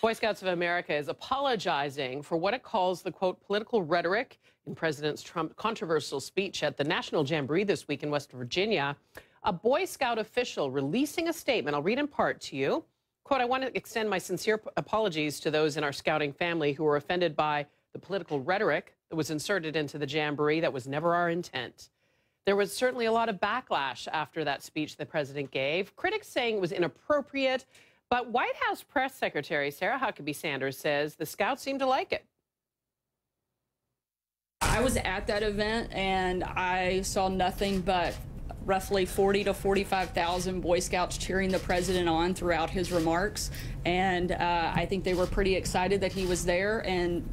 Boy Scouts of America is apologizing for what it calls the, quote, political rhetoric in President Trump's controversial speech at the National Jamboree this week in West Virginia. A Boy Scout official releasing a statement. I'll read in part to you. Quote, I want to extend my sincere apologies to those in our scouting family who were offended by the political rhetoric that was inserted into the Jamboree. That was never our intent. There was certainly a lot of backlash after that speech the president gave. Critics saying it was inappropriate. But White House Press Secretary Sarah Huckabee Sanders says the Scouts seem to like it. I was at that event and I saw nothing but roughly 40 to 45,000 Boy Scouts cheering the president on throughout his remarks. And I think they were pretty excited that he was there and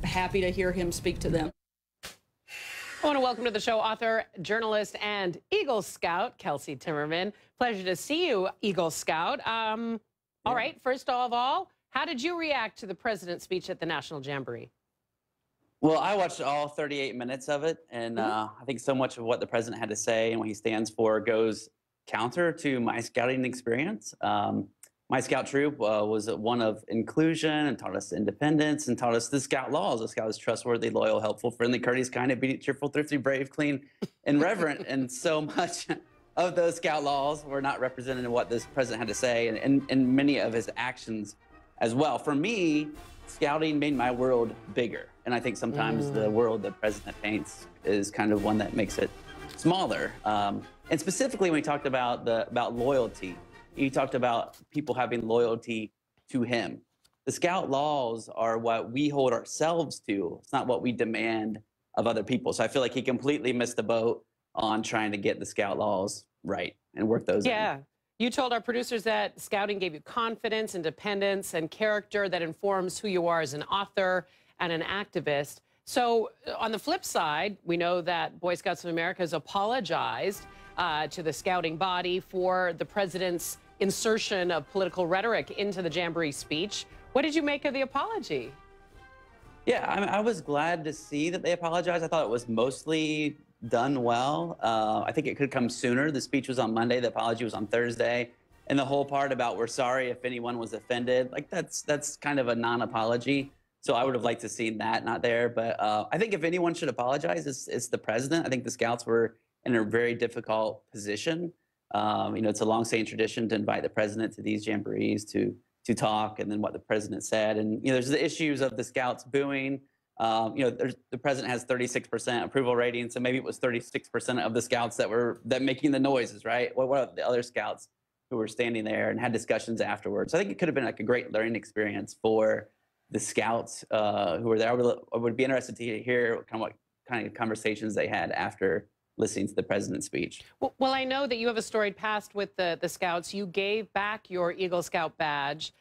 happy to hear him speak to them. I want to welcome to the show author, journalist, and Eagle Scout, Kelsey Timmerman. Pleasure to see you, Eagle Scout. All right, first of all, how did you react to the president's speech at the National Jamboree? Well, I watched all 38 minutes of it, and I think so much of what the president had to say and what he stands for goes counter to my scouting experience. My scout troop was one of inclusion and taught us independence and taught us the scout laws. A scout is trustworthy, loyal, helpful, friendly, courteous, kind, obedient, cheerful, thrifty, brave, clean, and reverent. And so much of those scout laws were not represented in what this president had to say and many of his actions as well. For me, scouting made my world bigger. And I think sometimes the world the president paints is kind of one that makes it smaller. And specifically when he talked about loyalty, he talked about people having loyalty to him. The scout laws are what we hold ourselves to. It's not what we demand of other people. So I feel like he completely missed the boat on trying to get the scout laws right and work those in. Yeah. You told our producers that scouting gave you confidence, independence, and character that informs who you are as an author and an activist. So on the flip side, we know that Boy Scouts of America has apologized to the scouting body for the president's insertion of political rhetoric into the Jamboree speech. What did you make of the apology? Yeah, I was glad to see that they apologized. I thought it was mostly done well. I think it could come sooner. The speech was on Monday. The apology was on Thursday. And the whole part about we're sorry if anyone was offended, like that's kind of a non-apology. So I would have liked to see that not there. But I think if anyone should apologize, it's the president. I think the Scouts were in a very difficult position. You know, it's a long-standing tradition to invite the president to these jamborees to talk, and then what the president said. And you know, there's the issues of the Scouts booing. You know, the president has 36% approval rating, so maybe it was 36% of the Scouts that making the noises, right? What about the other Scouts who were standing there and had discussions afterwards? So I think it could have been like a great learning experience for the Scouts who were there. I would be interested to hear what kind of conversations they had after listening to the president's speech. Well, I know that you have a storied past with the Scouts. You gave back your Eagle Scout badge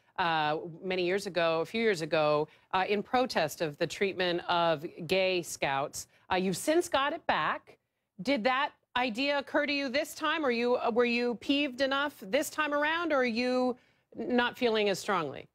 many years ago, a few years ago, in protest of the treatment of gay Scouts. You've since got it back. Did that idea occur to you this time? Or were you peeved enough this time around, or are you not feeling as strongly?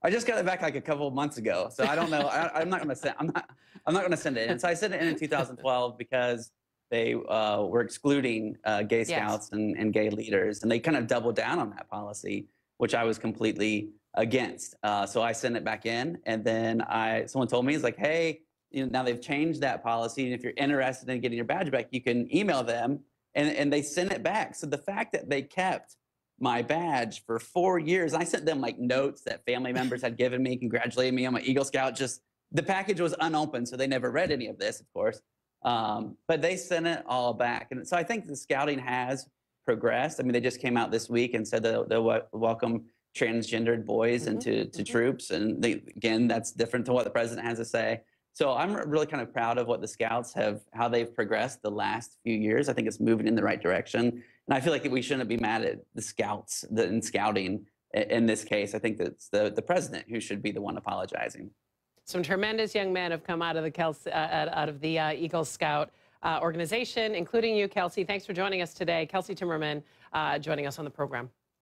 I just got it back like a couple of months ago, so I don't know. I'm not going to send it in. So I sent it in 2012 because they were excluding gay Scouts and gay leaders, and they kind of doubled down on that policy, which I was completely against. So I sent it back in, and then someone told me, it's like, hey, you know, now they've changed that policy, and if you're interested in getting your badge back, you can email them, and they sent it back. So the fact that they kept my badge for 4 years, I sent them like notes that family members had given me, congratulating me on my Eagle Scout. Just the package was unopened, so they never read any of this, of course. But they sent it all back. And so I think the scouting has progressed. I mean, they just came out this week and said they'll welcome transgendered boys into troops. And again, that's different to what the president has to say. So I'm really kind of proud of what the Scouts how they've progressed the last few years. I think it's moving in the right direction. And I feel like we shouldn't be mad at the Scouts in scouting in this case. I think that's the president who should be the one apologizing. Some tremendous young men have come out of the Eagle Scout organization, including you, Kelsey. Thanks for joining us today. Kelsey Timmerman joining us on the program.